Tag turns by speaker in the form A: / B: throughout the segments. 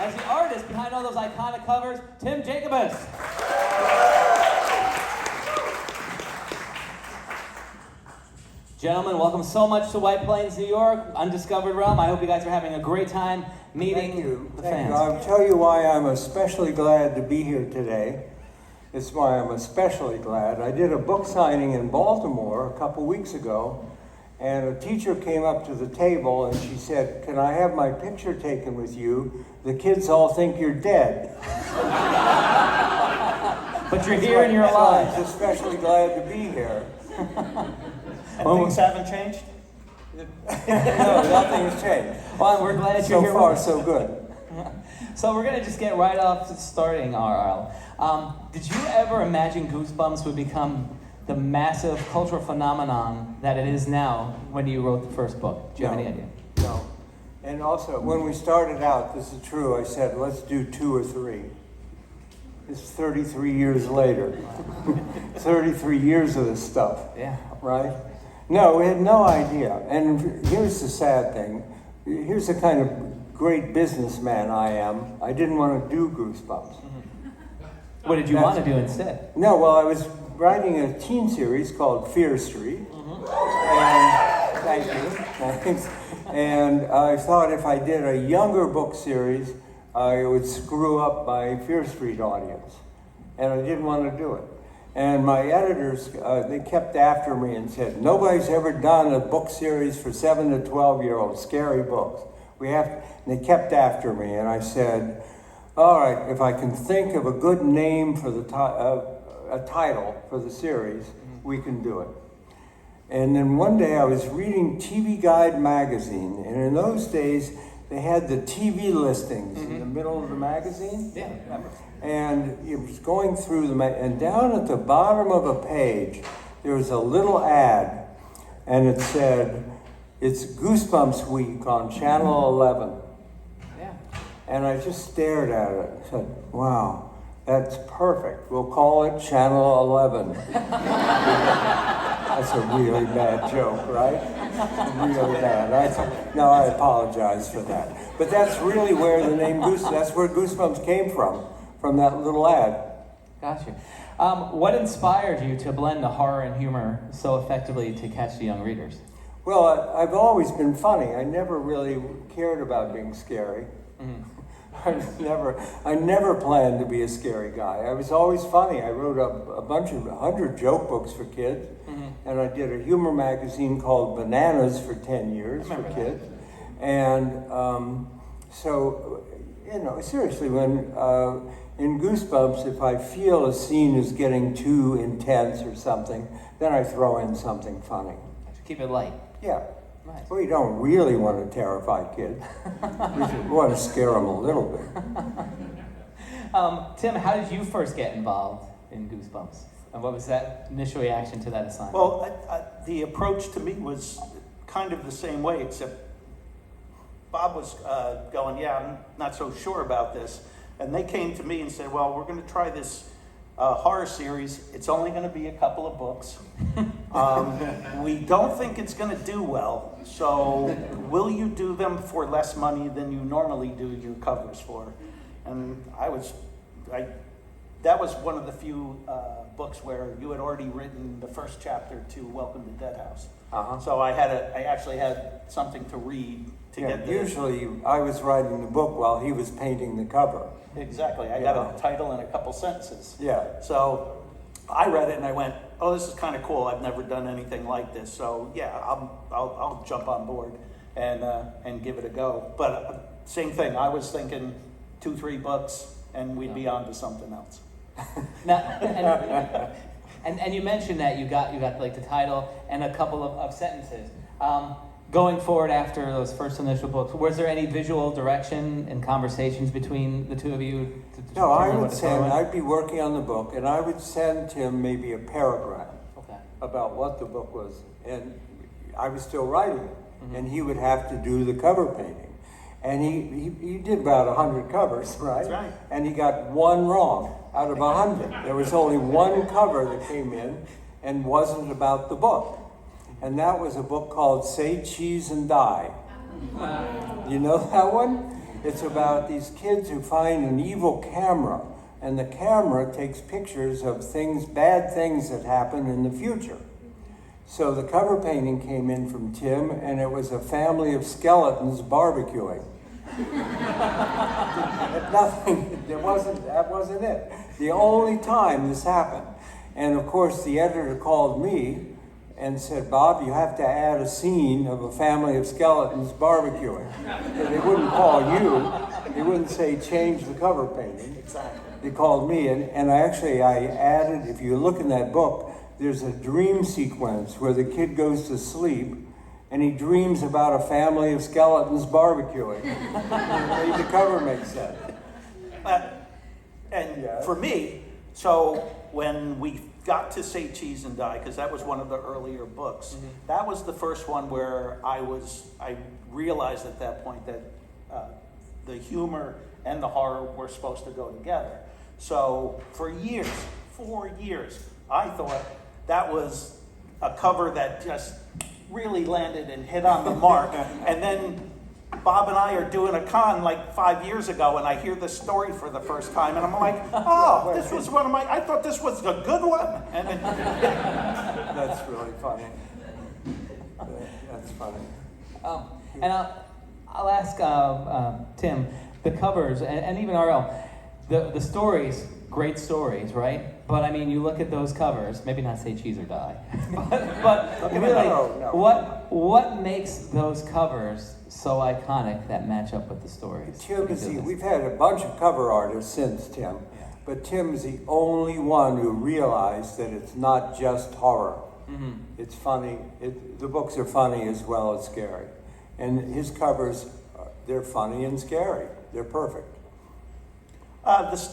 A: as the artist behind all those iconic covers, Tim Jacobus. Gentlemen, welcome so much to White Plains, New York, Undiscovered Realm. I hope you guys are having a great time meeting the fans.
B: You. I'll tell you why I'm especially glad to be here today. This is why I'm especially glad. I did a book signing in Baltimore a couple weeks ago, and a teacher came up to the table and she said, "Can I have my picture taken with you? The kids all think you're dead."
A: But you're here and you're alive.
B: I'm especially glad to be here.
C: And things haven't changed?
B: No, nothing has changed.
A: Well, we're glad you're here.
B: So far, so good.
A: So we're going to just get right off to starting, R.L. Did you ever imagine Goosebumps would become the massive cultural phenomenon that it is now when you wrote the first book? Do you have any idea?
B: No. And also, when we started out, this is true, I said, let's do 2 or 3. It's 33 years later. 33 years of this stuff.
A: Yeah.
B: Right? No, we had no idea. And here's the sad thing. Here's the kind of great businessman I am. I didn't want to do Goosebumps.
A: What did you want to do instead?
B: No, well, I was writing a teen series called Fear Street. And thank you. Thanks. And I thought if I did a younger book series, I would screw up my Fear Street audience. And I didn't want to do it. And my editors, they kept after me and said, "Nobody's ever done a book series for 7 to 12-year-olds, scary books. We have to," and they kept after me, and I said, "All right, if I can think of a good name for the a title for the series, we can do it." And then one day I was reading TV Guide magazine, and in those days they had the TV listings in the middle of the magazine.
A: Yeah, I remember.
B: And it was going through and down at the bottom of a page, there was a little ad, and it said, "It's Goosebumps Week on Channel 11.
A: Yeah.
B: And I just stared at it and said, "Wow, that's perfect. We'll call it Channel 11. That's a really bad joke, right? Really bad. No, I apologize for that. But that's really where the name that's where Goosebumps came from that little ad.
A: Gotcha. What inspired you to blend the horror and humor so effectively to catch the young readers?
B: Well, I've always been funny. I never really cared about being scary. I never planned to be a scary guy. I was always funny. I wrote a bunch of 100 joke books for kids, and I did a humor magazine called Bananas for 10 years for kids. And so, seriously, when in Goosebumps, if I feel a scene is getting too intense or something, then I throw in something funny.
A: Keep it light.
B: Yeah.
A: Nice.
B: Well, you don't really want to terrify kids. You want to scare them a little bit.
A: Tim, how did you first get involved in Goosebumps? And what was that initial reaction to that assignment?
C: Well, the approach to me was kind of the same way, except Bob was going, "Yeah, I'm not so sure about this." And they came to me and said, "Well, we're going to try this horror series. It's only going to be a couple of books. We don't think it's going to do well. So will you do them for less money than you normally do your covers for?" And that was one of the few books where you had already written the first chapter to Welcome to Dead House. So I actually had something to read to get the...
B: Usually I was writing the book while he was painting the cover.
C: Exactly. I got a title and a couple sentences.
B: Yeah.
C: So I read it and I went, "Oh, this is kind of cool. I've never done anything like this. So yeah, I'll jump on board and give it a go." But same thing. I was thinking 2-3 books and we'd be on to something else.
A: Now, and you mentioned that you got like the title and a couple of sentences. Going forward after those first initial books, was there any visual direction and conversations between the two of you?
B: No, I'd be working on the book, and I would send Tim maybe a paragraph about what the book was, and I was still writing it, and he would have to do the cover painting. And he did about 100 covers, right?
C: That's right.
B: And he got one wrong out of 100. There was only one cover that came in and wasn't about the book. And that was a book called Say Cheese and Die. You know that one? It's about these kids who find an evil camera, and the camera takes pictures of things, bad things that happen in the future. So the cover painting came in from Tim, and it was a family of skeletons barbecuing. Nothing, that wasn't it. The only time this happened. And of course, the editor called me and said, Bob, you have to add a scene of a family of skeletons barbecuing. So they wouldn't call you. They wouldn't say change the cover painting.
C: Exactly.
B: They called me, and I added, if you look in that book, there's a dream sequence where the kid goes to sleep and he dreams about a family of skeletons barbecuing. It made the cover make sense.
C: For me, so when we got to Say Cheese and Die, because that was one of the earlier books, that was the first one where I realized at that point that the humor and the horror were supposed to go together. So for years, 4 years, I thought that was a cover that just really landed and hit on the mark. And then Bob and I are doing a con like 5 years ago, and I hear this story for the first time, and I'm like, oh, this was one of my, I thought this was a good one. And
B: That's really funny. That's funny.
A: And I'll ask Tim, the covers, and even R.L, the stories, great stories, right? But I mean, you look at those covers, maybe not Say Cheese or Die, but really,
B: No.
A: what makes those covers so iconic that match up with the stories?
B: Tim is we've had a bunch of cover artists since Tim, but Tim is the only one who realized that it's not just horror.
A: Mm-hmm.
B: It's funny. The books are funny as well as scary. And his covers, they're funny and scary. They're perfect.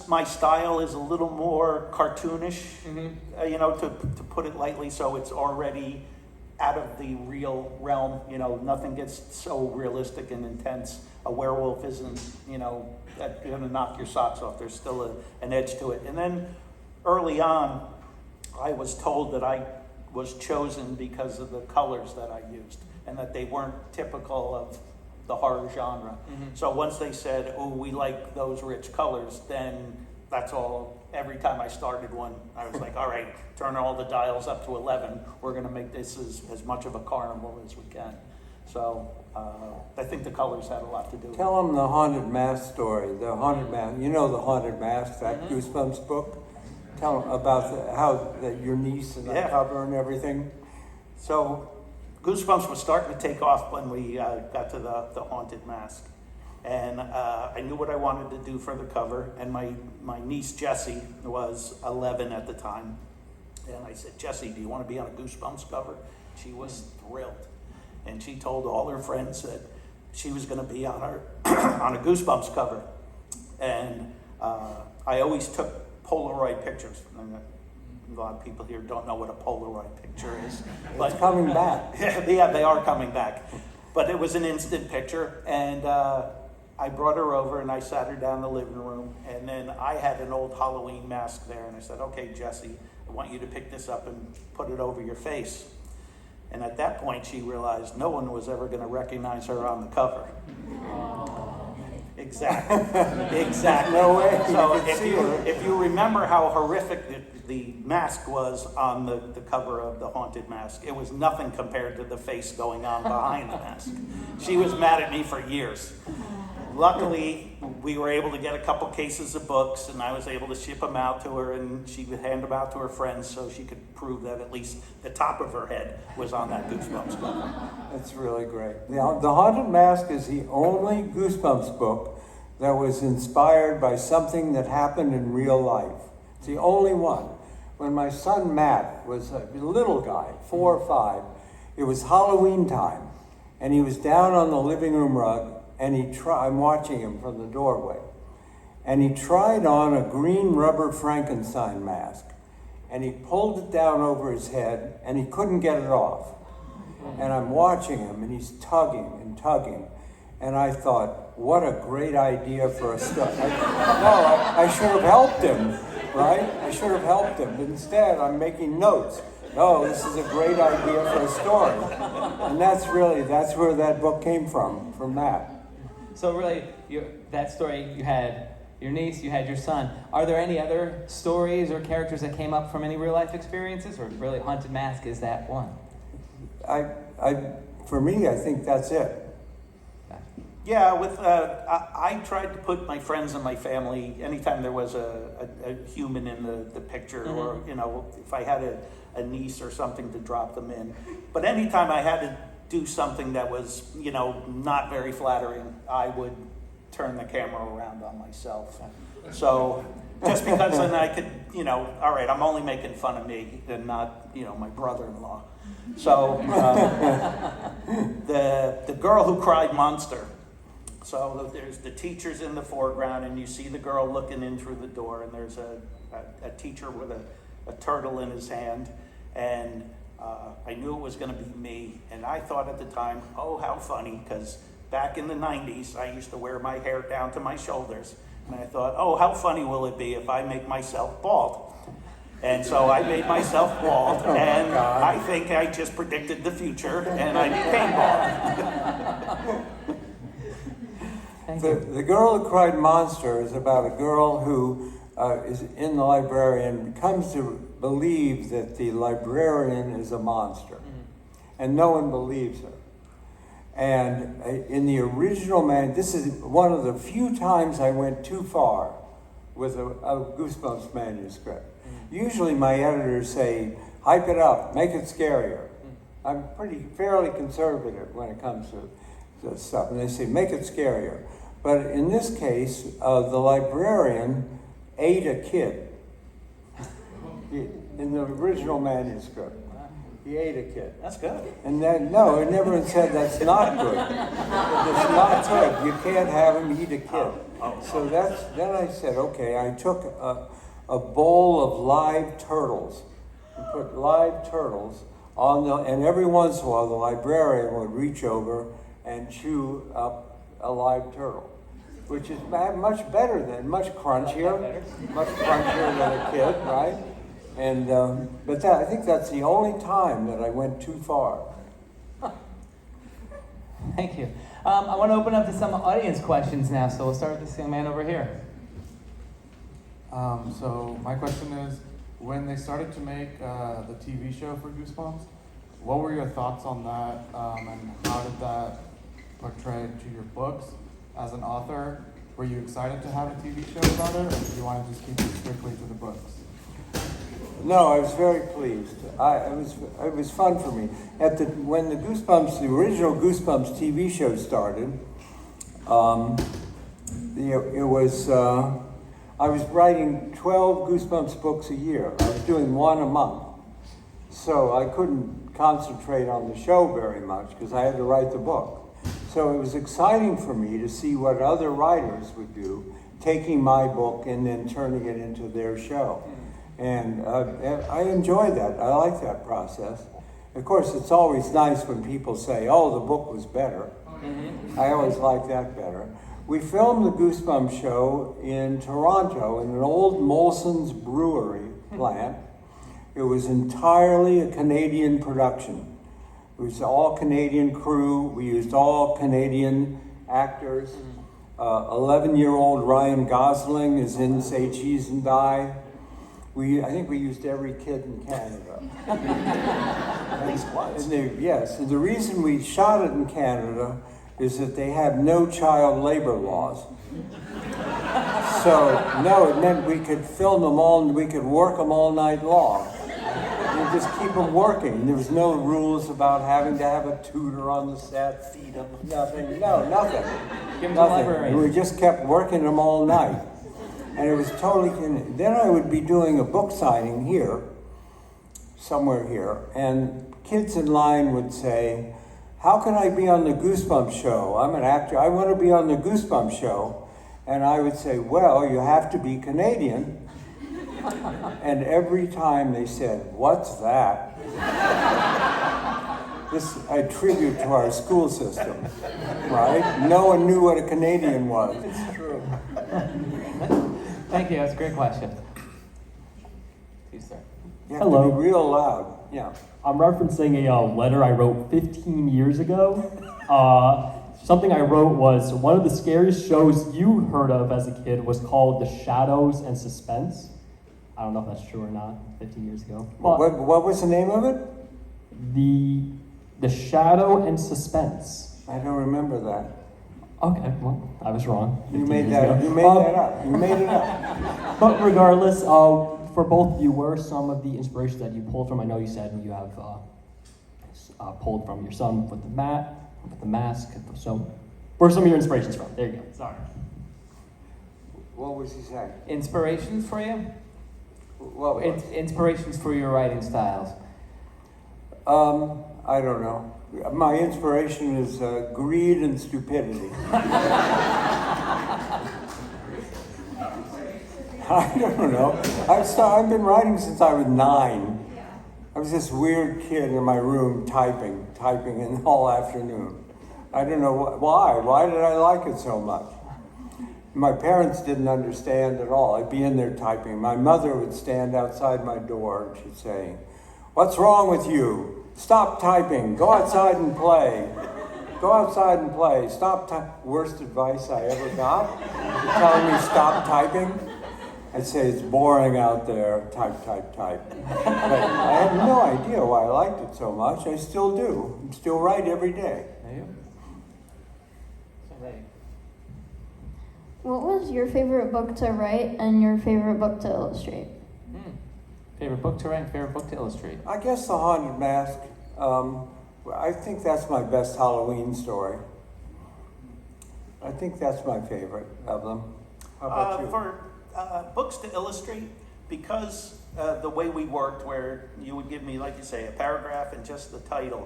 C: my style is a little more cartoonish, to put it lightly, so it's already out of the real realm. Nothing gets so realistic and intense. A werewolf isn't, that's going to knock your socks off. There's still an edge to it. And then early on, I was told that I was chosen because of the colors that I used and that they weren't typical of the horror genre. Mm-hmm. So once they said, oh, we like those rich colors, then that's all. Every time I started one, I was like, all right, turn all the dials up to 11. We're going to make this as much of a carnival as we can. So I think the colors had a lot to do with it.
B: Tell them the Haunted Mask story. The Haunted Mask. You know the Haunted Mask, that Goosebumps book? Tell them about how your niece and the cover and everything.
C: So Goosebumps was starting to take off when we got to the Haunted Mask. And I knew what I wanted to do for the cover. And my niece, Jessie, was 11 at the time. And I said, Jessie, do you want to be on a Goosebumps cover? She was thrilled. And she told all her friends that she was going to be on on a Goosebumps cover. And I always took Polaroid pictures. And a lot of people here don't know what a Polaroid picture is.
B: But it's coming back.
C: Yeah, they are coming back. But it was an instant picture. And I brought her over and I sat her down in the living room. And then I had an old Halloween mask there. And I said, okay, Jessie, I want you to pick this up and put it over your face. And at that point, she realized no one was ever going to recognize her on the cover. Exactly.
B: No way.
C: So if you remember how horrific the mask was on the cover of the Haunted Mask, it was nothing compared to the face going on behind the mask. She was mad at me for years. Luckily, we were able to get a couple cases of books, and I was able to ship them out to her, and she would hand them out to her friends so she could prove that at least the top of her head was on that Goosebumps cover.
B: That's really great. Now, The Haunted Mask is the only Goosebumps book that was inspired by something that happened in real life. It's the only one. When my son Matt was a little guy, 4 or 5, it was Halloween time, and he was down on the living room rug, and I'm watching him from the doorway, and he tried on a green rubber Frankenstein mask, and he pulled it down over his head, and he couldn't get it off. And I'm watching him, and he's tugging and tugging, and I thought, what a great idea for a story. I should have helped him, right? I should have helped him. But instead, I'm making notes. Oh, this is a great idea for a story. And that's where that book came from Matt.
A: So really, that story, you had your niece, you had your son. Are there any other stories or characters that came up from any real life experiences, or really Haunted Mask is that one?
B: For me, I think that's it.
C: Yeah, I tried to put my friends and my family, anytime there was a human in the picture, or, you know, if I had a niece or something to drop them in. But anytime I had to do something that was, you know, not very flattering, I would turn the camera around on myself. So just because then I could, you know, all right, I'm only making fun of me and not, you know, my brother-in-law. So the girl who cried monster. So there's the teachers in the foreground, and you see the girl looking in through the door, and there's a teacher with a turtle in his hand, and I knew it was going to be me, and I thought at the time, oh, how funny, because back in the 90s, I used to wear my hair down to my shoulders, and I thought, oh, how funny will it be if I make myself bald? And so I made myself bald, and I think I just predicted the future, and I became bald.
B: The Girl Who Cried Monster is about a girl who is in the library and comes to believe that the librarian is a monster. And no one believes her. And in the original this is one of the few times I went too far with a Goosebumps manuscript. Usually my editors say, hype it up, make it scarier. I'm fairly conservative when it comes to stuff. And they say, make it scarier. But in this case, the librarian ate a kid. In the original manuscript, he ate a kid.
A: That's good.
B: And then, no, it never said that's not good. It's not good. You can't have him eat a kid. So then I said, okay, I took a bowl of live turtles and put live turtles on and every once in a while the librarian would reach over and chew up a live turtle, which is much better than, much crunchier than a kid, right? And but I think that's the only time that I went too far.
A: Thank you. I want to open up to some audience questions now, so we'll start with this young man over here.
D: So my question is, when they started to make the TV show for Goosebumps, what were your thoughts on that, and how did that portray to your books as an author? Were you excited to have a TV show about it, or did you want to just keep it strictly to the books?
B: No, I was very pleased. It was fun for me. When the original Goosebumps TV show started, I was writing 12 Goosebumps books a year. I was doing one a month. So I couldn't concentrate on the show very much because I had to write the book. So it was exciting for me to see what other writers would do, taking my book and then turning it into their show. And I enjoy that. I like that process. Of course, it's always nice when people say, oh, the book was better. I always like that better. We filmed the Goosebumps show in Toronto in an old Molson's brewery plant. It was entirely a Canadian production. It was all Canadian crew. We used all Canadian actors. 11-year-old Ryan Gosling is in Say Cheese and Die. I think we used every kid in Canada.
C: At least once.
B: Yes, and the reason we shot it in Canada is that they have no child labor laws. So, no, it meant we could film them all, and we could work them all night long. And just keep them working. There was no rules about having to have a tutor on the set.
C: Feed them.
B: Nothing, nothing.
A: Give them to the librarian.
B: We just kept working them all night. And it was totally, then I would be doing a book signing here, somewhere here, and kids in line would say, how can I be on the Goosebumps show? I'm an actor, I want to be on the Goosebumps show. And I would say, well, you have to be Canadian. And every time they said, what's that? This is a tribute to our school system, right? No one knew what a Canadian was.
A: It's true. Thank you, that's a great question. Please, sir.
B: You have
E: Hello.
B: to be real loud, yeah.
E: I'm referencing a letter I wrote 15 years ago. something I wrote was one of the scariest shows you heard of as a kid was called The Shadows and Suspense. I don't know if that's true or not, 15 years ago. But
B: What was the name of it?
E: The Shadow and Suspense.
B: I don't remember that.
E: Okay, well, I was wrong.
B: You
E: 15
B: made
E: years
B: that.
E: ago.
B: You made that up. You made it up.
E: But regardless, for both of you, where are some of the inspirations that you pulled from? I know you said you have pulled from your son with the mat, with the mask. So, where are some of your inspirations from? There you go. Sorry.
B: What was he saying?
A: Inspirations for you?
B: What was?
A: Inspirations for your writing styles.
B: I don't know. My inspiration is greed and stupidity. I don't know. I've been writing since I was 9. I was this weird kid in my room typing in all afternoon. I don't know why. Why did I like it so much? My parents didn't understand at all. I'd be in there typing. My mother would stand outside my door and she'd say, "What's wrong with you? Stop typing. Go outside and play. Go outside and play. Stop typing." Worst advice I ever got. Telling me stop typing. I'd say, "It's boring out there. Type, type, type." But I had no idea why I liked it so much. I still do. I still write every day.
A: There you go.
F: What was your favorite book to write and your favorite book to illustrate?
A: Favorite book to write, favorite book to illustrate.
B: I guess The Haunted Mask. I think that's my best Halloween story. I think that's my favorite of them. How about you?
C: For books to illustrate, because the way we worked, where you would give me, like you say, a paragraph and just the title.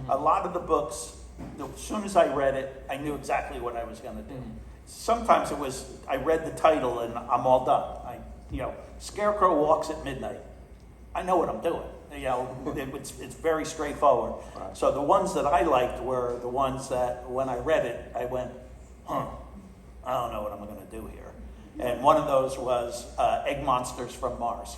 C: A lot of the books, as soon as I read it, I knew exactly what I was going to do. Sometimes it was, I read the title and I'm all done. Scarecrow walks at midnight. I know what I'm doing. It's very straightforward.
B: Right.
C: So the ones that I liked were the ones that when I read it, I went, I don't know what I'm going to do here. And one of those was Egg Monsters from Mars.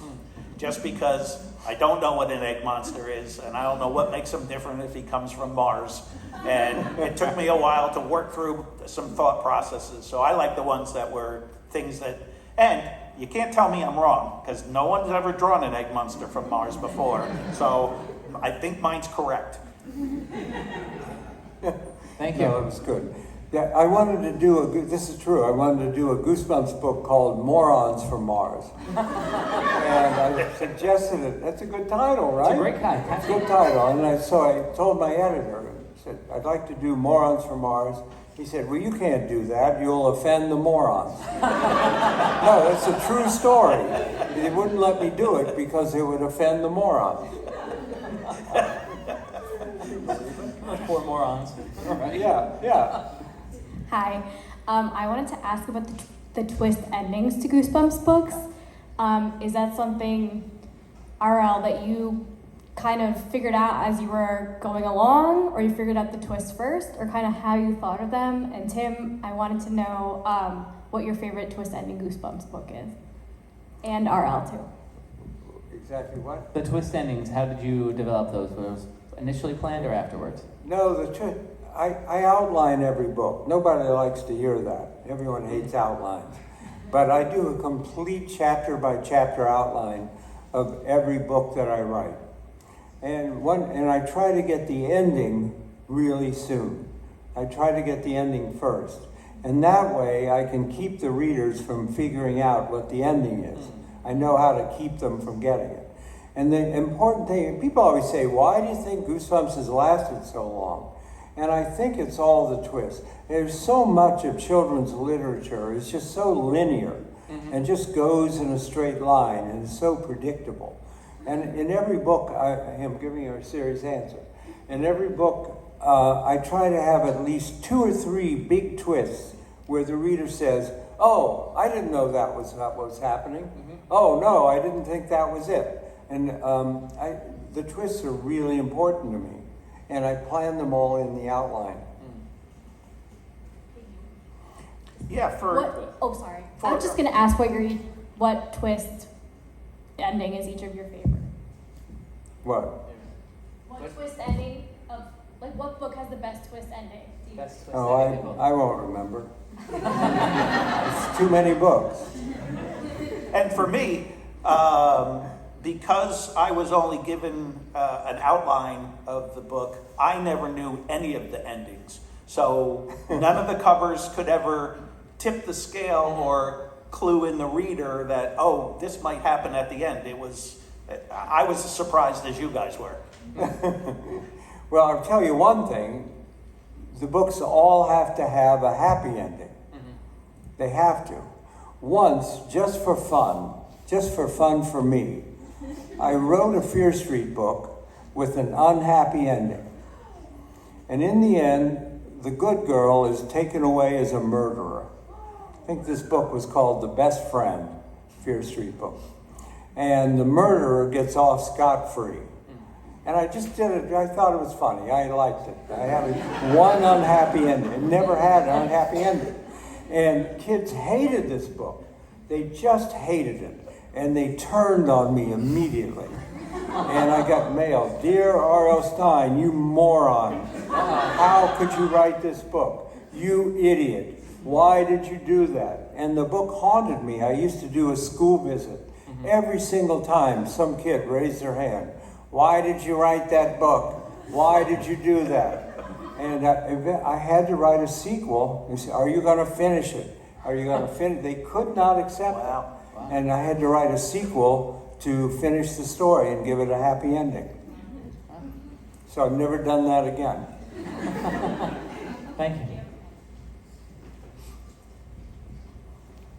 C: Just because I don't know what an egg monster is, and I don't know what makes him different if he comes from Mars. And it took me a while to work through some thought processes. So I like the ones that were things that, and you can't tell me I'm wrong, because no one's ever drawn an egg monster from Mars before. So I think mine's correct.
A: Thank you.
B: No, it was good. Yeah, I wanted to do this is true, I wanted to do a Goosebumps book called Morons from Mars. And I suggested it. That's a good title, right?
A: It's a great title.
B: It's a good title. And so I told my editor, I said, "I'd like to do Morons from Mars." He said, "Well, you can't do that. You'll offend the morons." No, that's a true story. They wouldn't let me do it because it would offend the morons.
A: Poor morons. Right?
B: Yeah.
F: Hi. I wanted to ask about the twist endings to Goosebumps books. Is that something, R.L., that you kind of figured out as you were going along, or you figured out the twist first, or kind of how you thought of them? And Tim, I wanted to know what your favorite twist ending Goosebumps book is. And R.L. too.
B: Exactly what?
A: The twist endings, how did you develop those? Were those initially planned or afterwards?
B: No, I outline every book. Nobody likes to hear that. Everyone hates outlines. But I do a complete chapter by chapter outline of every book that I write. And I try to get the ending really soon. I try to get the ending first. And that way I can keep the readers from figuring out what the ending is. I know how to keep them from getting it. And the important thing, people always say, "Why do you think Goosebumps has lasted so long?" And I think it's all the twist. There's so much of children's literature, it's just so linear and just goes in a straight line and is so predictable. And in every book, I am giving you a serious answer. In every book, I try to have at least 2 or 3 big twists where the reader says, "Oh, I didn't know that was what was happening. Oh, no, I didn't think that was it." And the twists are really important to me. And I plan them all in the outline.
C: Yeah,
F: Sorry. I was just going to ask what twist ending is each of your favorite?
B: What?
F: What twist ending of Like, what book has the best twist ending?
A: Best twist
B: Oh,
A: ending book.
B: I won't remember. It's too many books.
C: And for me, because I was only given an outline of the book, I never knew any of the endings. So none of the covers could ever tip the scale or clue in the reader that, oh, this might happen at the end. I was as surprised as you guys were.
B: Well, I'll tell you one thing. The books all have to have a happy ending. They have to. Once, just for fun for me, I wrote a Fear Street book with an unhappy ending. And in the end, the good girl is taken away as a murderer. I think this book was called The Best Friend, Fear Street book. And the murderer gets off scot-free. And I just did it, I thought it was funny, I liked it. I had one unhappy ending. It never had an unhappy ending. And kids hated this book. They just hated it. And they turned on me immediately. And I got mail, "Dear R.L. Stine, you moron. How could you write this book? You idiot. Why did you do that?" And the book haunted me. I used to do a school visit. Every single time some kid raised their hand, "Why did you write that book? Why did you do that?" And I had to write a sequel. They said, "Are you going to finish it? Are you going to finish?" They could not accept it. And I had to write a sequel to finish the story and give it a happy ending. So I've never done that again.
A: Thank you.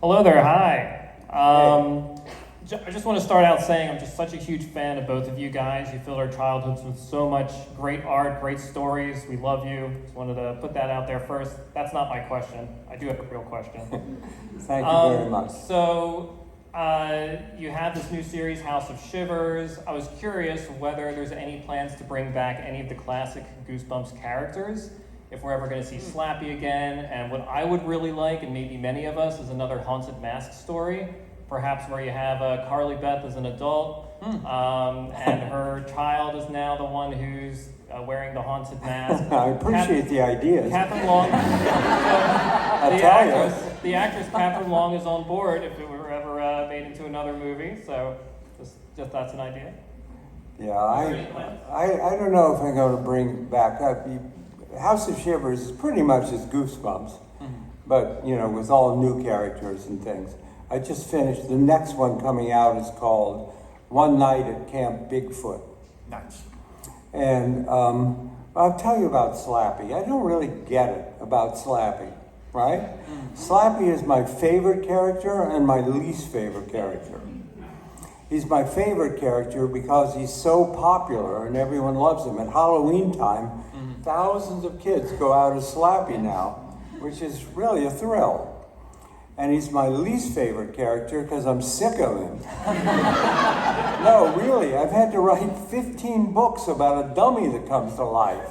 G: Hello there, hi. I just want to start out saying I'm just such a huge fan of both of you guys. You filled our childhoods with so much great art, great stories. We love you. Just wanted to put that out there first. That's not my question. I do have a real question.
B: Thank you very much.
G: So, you have this new series, House of Shivers. I was curious whether there's any plans to bring back any of the classic Goosebumps characters, if we're ever going to see Slappy again. And what I would really like, and maybe many of us, is another Haunted Mask story, perhaps where you have Carly Beth as an adult, and her child is now the one who's wearing the haunted mask.
B: I appreciate the ideas.
G: Catherine Long, the actress Catherine Long is on board if it were ever made into another movie. So just that's an idea.
B: Yeah, I don't know if I'm going to bring back House of Shivers is pretty much as Goosebumps, but with all new characters and things. I just finished. The next one coming out is called One Night at Camp Bigfoot.
C: Nice.
B: And I'll tell you about Slappy. I don't really get it about Slappy, right? Slappy is my favorite character and my least favorite character. He's my favorite character because he's so popular and everyone loves him. At Halloween time, thousands of kids go out as Slappy now, which is really a thrill. And he's my least favorite character because I'm sick of him. No, really, I've had to write 15 books about a dummy that comes to life.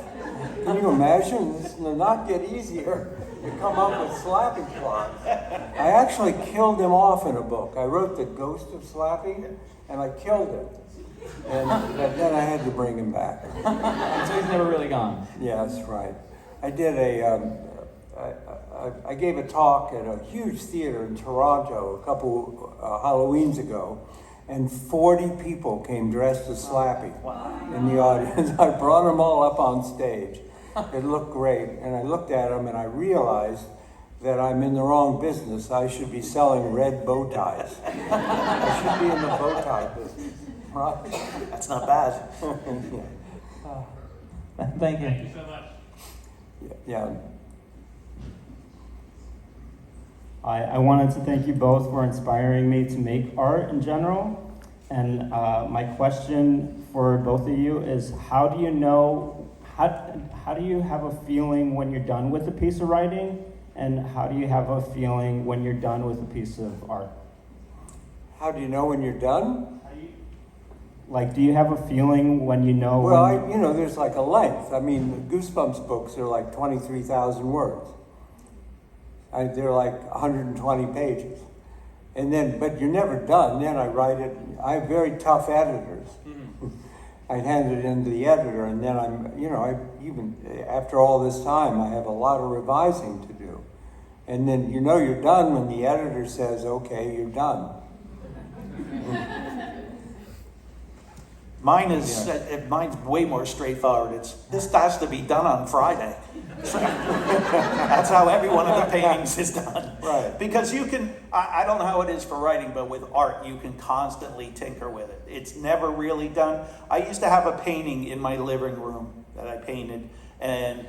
B: Can you imagine? This does not get easier to come up with Slappy plots. I actually killed him off in a book. I wrote The Ghost of Slappy, and I killed him. And then I had to bring him back.
A: So he's never really gone.
B: Yeah, that's right. I did I gave a talk at a huge theater in Toronto a couple Halloweens ago, and 40 people came dressed as Slappy in the audience. I brought them all up on stage. It looked great, and I looked at them and I realized that I'm in the wrong business. I should be selling red bow ties. I should be in the bow tie business. Right?
C: That's not bad.
A: Thank you.
G: Thank you so much.
B: Yeah.
H: I wanted to thank you both for inspiring me to make art in general. And my question for both of you is, how do you know, how do you have a feeling when you're done with a piece of writing? And how do you have a feeling when you're done with a piece of art?
B: How do you know when you're done?
H: Like, do you have a feeling when you know
B: Well,
H: when...
B: there's like a length. I mean, Goosebumps books are like 23,000 words. They're like 120 pages. And then, but you're never done. Then I write it. I have very tough editors. I'd hand it in to the editor, and then even after all this time, I have a lot of revising to do. And then you're done when the editor says, okay, you're done.
C: Mine's way more straightforward. This has to be done on Friday. That's how every one of the paintings is done.
B: Right.
C: Because I don't know how it is for writing, but with art, you can constantly tinker with it. It's never really done. I used to have a painting in my living room that I painted, and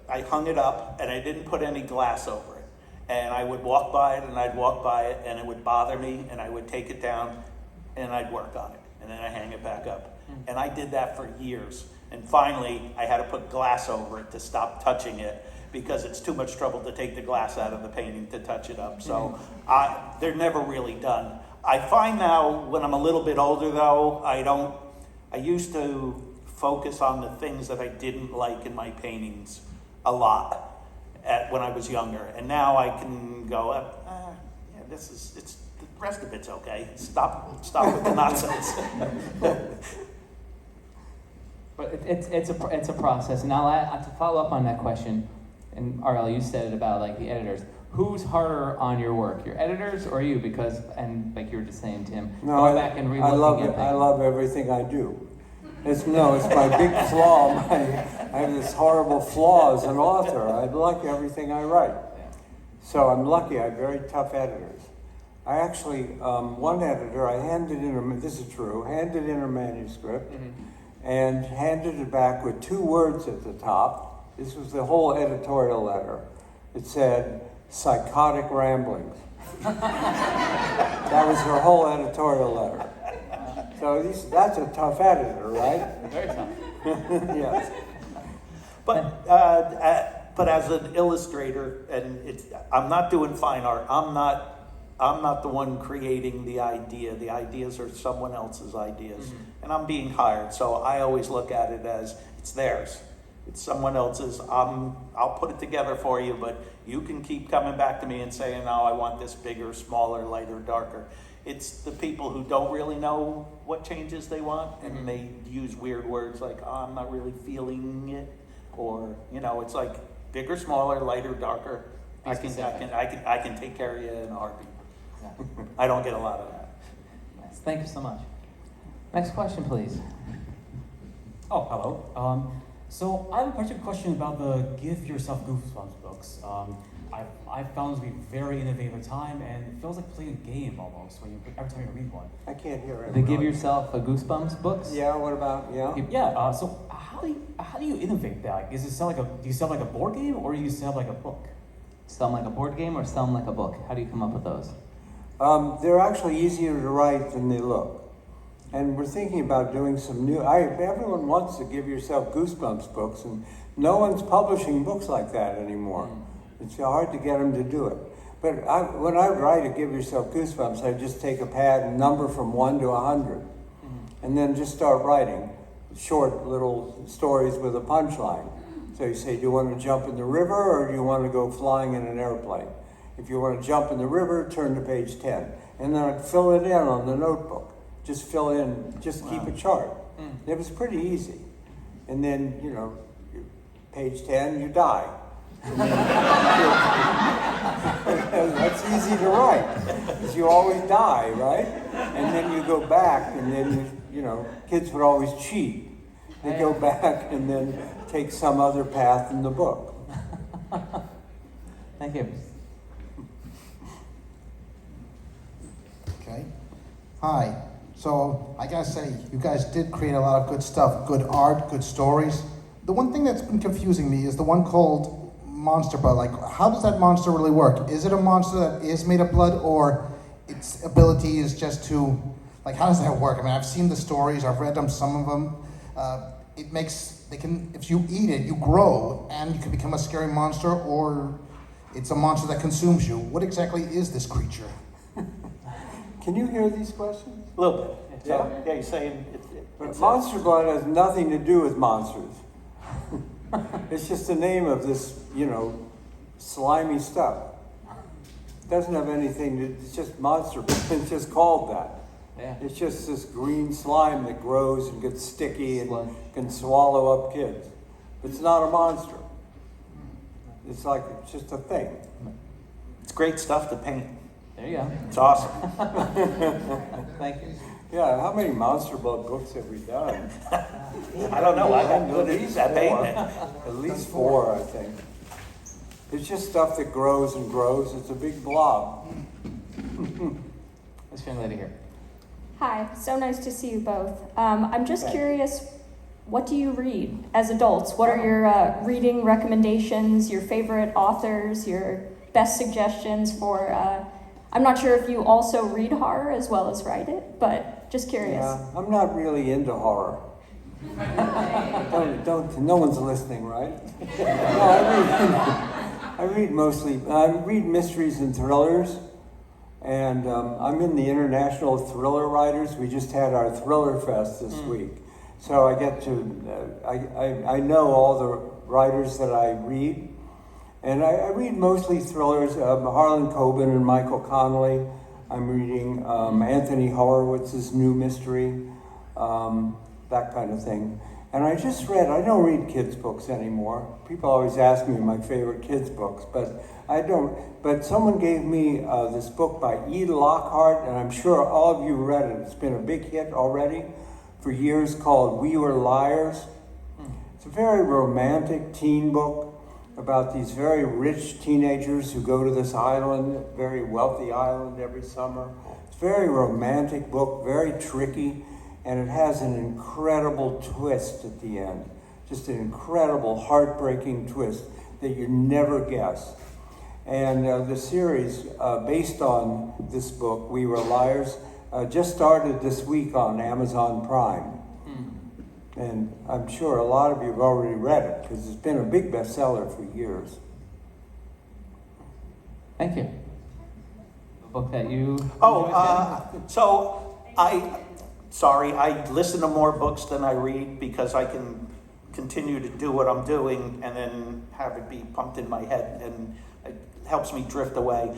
C: I hung it up, and I didn't put any glass over it. And I would walk by it, and I'd walk by it, and it would bother me, and I would take it down, and I'd work on it, and then I hang it back up. And I did that for years. And finally, I had to put glass over it to stop touching it, because it's too much trouble to take the glass out of the painting to touch it up. So they're never really done. I find now, when I'm a little bit older though, I used to focus on the things that I didn't like in my paintings a lot when I was younger. And now I can go, the rest of it's okay. Stop with the nonsense.
A: But it's a process. And I'll to follow up on that question, and R.L, you said it about like the editors. Who's harder on your work, your editors or you? Because, and like you were just saying, Tim, going back and
B: I love
A: relooking
B: it. I love everything I do. It's my big flaw. I have this horrible flaw as an author. I like everything I write. So I'm lucky. I have very tough editors. I actually, one editor, I handed in a manuscript, and handed it back with 2 words at the top. This was the whole editorial letter. It said, psychotic ramblings. That was her whole editorial letter. So that's a tough editor, right?
A: Very tough.
B: Yes.
C: But as an illustrator, and I'm not doing fine art. I'm not the one creating the idea. The ideas are someone else's ideas. And I'm being hired. So I always look at it as it's theirs. It's someone else's. I'll put it together for you, but you can keep coming back to me and saying, no, I want this bigger, smaller, lighter, darker. It's the people who don't really know what changes they want, and they use weird words like, oh, I'm not really feeling it. Or, it's like bigger, smaller, lighter, darker. I can take care of you in a heartbeat. I don't get a lot of that.
A: Nice. Thank you so much. Next question, please.
I: Oh, hello. So I have a particular question about the Give Yourself Goosebumps books. I found it to be a very innovative time, and it feels like playing a game almost every time you read one.
B: I can't hear it.
A: The Give Yourself a Goosebumps books?
B: Yeah, what about, yeah?
I: Yeah, so how do you innovate that? Do you sell like a board game, or do you sell like a book?
A: Sell them like a board game or sell them like a book? How do you come up with those?
B: They're actually easier to write than they look. And we're thinking about doing some new, everyone wants to Give Yourself Goosebumps books, and no one's publishing books like that anymore. It's hard to get them to do it. But when I write a Give Yourself Goosebumps, I just take a pad and number from 1 to 100. And then just start writing short little stories with a punchline. So you say, do you want to jump in the river, or do you want to go flying in an airplane? If you want to jump in the river, turn to page 10. And then I'd fill it in on the notebook. Just fill in, keep a chart. It was pretty easy. And then, page 10, you die. That's easy to write, because you always die, right? And then you go back, and then, kids would always cheat. They go back and then take some other path in the book.
A: Thank you.
J: Okay. Hi. So I gotta say, you guys did create a lot of good stuff, good art, good stories. The one thing that's been confusing me is the one called Monster Blood. Like, how does that monster really work? Is it a monster that is made of blood, or its ability is just to, like, how does that work? I mean, I've seen the stories, I've read them, some of them. If you eat it, you grow, and you can become a scary monster, or it's a monster that consumes you. What exactly is this creature?
B: Can you hear these questions?
C: A little bit.
B: Yeah.
C: Yeah, you're saying
B: But Monster Blood has nothing to do with monsters. It's just the name of this, slimy stuff. It doesn't have anything to, it's just monster, it's just called that.
A: Yeah.
B: It's just this green slime that grows and gets sticky and
A: Sludge.
B: can swallow up kids. It's not a monster. It's like, it's just a thing.
C: It's great stuff to paint.
A: There you go.
C: It's awesome.
A: Thank you.
B: Yeah, how many Monster Bug books have we done?
C: I don't know. I got good at painting it.
B: At least 4, I think. It's just stuff that grows and grows. It's a big blob.
A: This young lady here.
K: Hi, so nice to see you both. I'm just
B: Thanks.
K: curious, what do you read as adults? What are your reading recommendations, your favorite authors, your best suggestions for, I'm not sure if you also read horror as well as write it, but just curious.
B: Yeah, I'm not really into horror. No one's listening, right? No, I read mostly, I read mysteries and thrillers, and I'm in the International Thriller Writers. We just had our Thriller Fest this week. So I get to, I know all the writers that I read, and I read mostly thrillers, Harlan Coben and Michael Connelly. I'm reading Anthony Horowitz's new mystery, that kind of thing. And I just read, I don't read kids' books anymore. People always ask me my favorite kids' books, but I don't. But someone gave me this book by E. Lockhart, and I'm sure all of you read it. It's been a big hit already for years, called We Were Liars. It's a very romantic teen book about these very rich teenagers who go to this island, very wealthy island every summer. It's a very romantic book, very tricky. And it has an incredible twist at the end. Just an incredible, heartbreaking twist that you never guess. And the series, based on this book, We Were Liars, just started this week on Amazon Prime. And I'm sure a lot of you have already read it, because it's been a big bestseller for years.
A: Thank you. A book that you
C: Sorry, I listen to more books than I read because I can continue to do what I'm doing and then have it be pumped in my head, and it helps me drift away.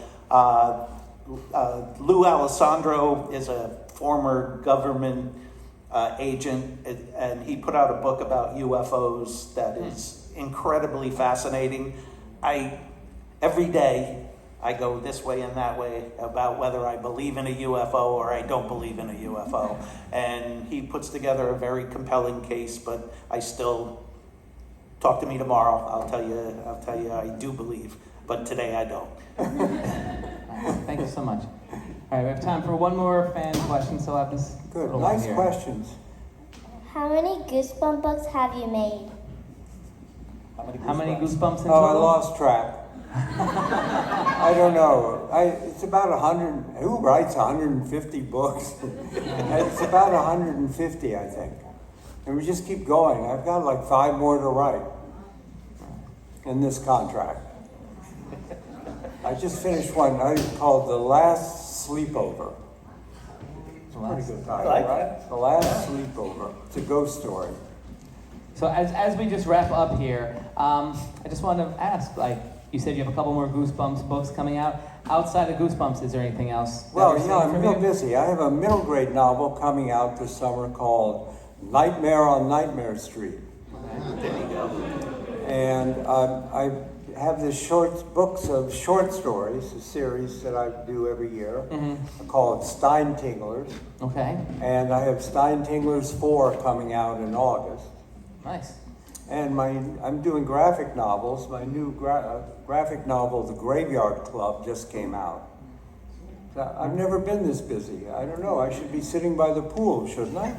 C: Lou Alessandro is a former government agent, and he put out a book about UFOs that is incredibly fascinating. Every day I go this way and that way about whether I believe in a UFO or I don't believe in a UFO. And he puts together a very compelling case, but I still, talk to me tomorrow. I'll tell you I do believe, but today I don't.
A: Thank you so much. All right, we have time for one more fan question, so I'll have this.
B: Good,
A: little
B: nice
A: one here.
B: questions.
L: How many Goosebump books have you made?
A: How many goosebumps in
B: Oh, I
A: total?
B: lost track. I don't know. It's about 100. Who writes 150 books? It's about 150, I think. And we just keep going. I've got like 5 more to write in this contract. I just finished one called The Last Sleepover. It's a pretty good title, right? The Last Sleepover. It's a ghost story.
A: So as we just wrap up here, I just want to ask, like, you said you have a couple more Goosebumps books coming out. Outside of Goosebumps, is there anything else?
B: Well, yeah, I'm real busy. I have a middle grade novel coming out this summer called Nightmare on Nightmare Street.
C: There you go.
B: And I have this books of short stories, a series that I do every year, called Stine Tinglers.
A: Okay,
B: And I have Stine Tinglers 4 coming out in August.
A: nice.
B: And I'm doing graphic novels. My new graphic novel, The Graveyard Club, just came out. So I've never been this busy. I don't know. I should be sitting by the pool, shouldn't I?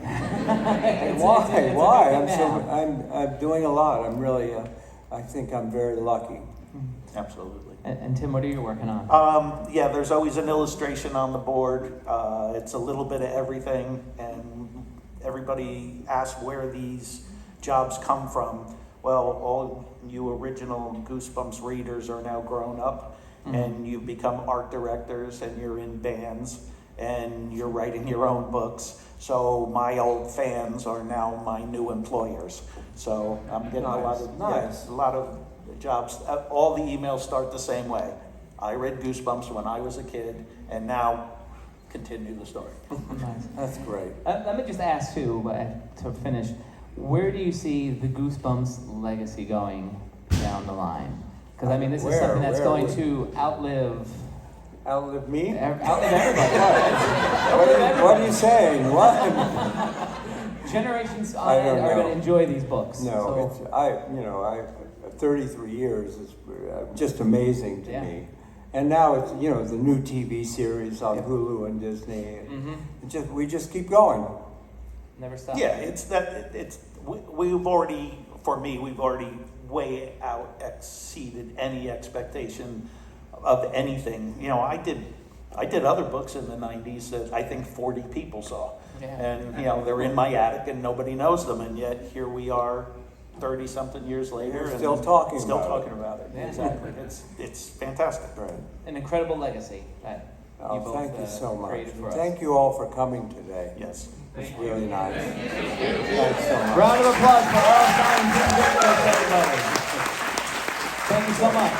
B: Why? Why? I'm doing a lot. I'm really. I think I'm very lucky.
C: Absolutely.
A: And Tim, what are you working on?
C: Yeah, there's always an illustration on the board. It's a little bit of everything, and everybody asks where these jobs come from. Well, all you original Goosebumps readers are now grown up, and you become art directors, and you're in bands, and you're writing your own books. So my old fans are now my new employers. So I'm getting a lot of jobs. All the emails start the same way. I read Goosebumps when I was a kid, and now continue the story.
A: Nice.
B: That's great.
A: Let me just ask too, to finish, where do you see the Goosebumps legacy going down the line? Because I mean, this is
B: Where?
A: something that's
B: Where?
A: going to outlive
B: Me?
A: outlive everybody.
B: What are you saying? What?
A: Generations on
B: I
A: end
B: don't
A: are
B: know.
A: going to enjoy these books.
B: No,
A: So-
B: it's, I 33 years is just amazing to
A: Yeah.
B: me. And now it's, the new TV series on Hulu and Disney.
A: Mhm.
B: We just keep going.
A: Never stop.
C: Yeah, we've already way out exceeded any expectation of anything. I did other books in the 90s that I think 40 people saw.
A: Yeah.
C: And, they're in my attic and nobody knows them. And yet here we are 30 something years later.
B: We're
C: and
B: still talking
C: still
B: about
C: talking about it.
A: Yeah.
C: Exactly. It's fantastic.
B: Right.
A: An incredible legacy that you both
B: Thank you so much.
A: created for
B: And
A: us.
B: thank you all for coming today.
C: Yes.
B: It's really nice. Thanks so much.
A: Round of applause for R.L Stine and Jacobus, everybody. Thank you so much.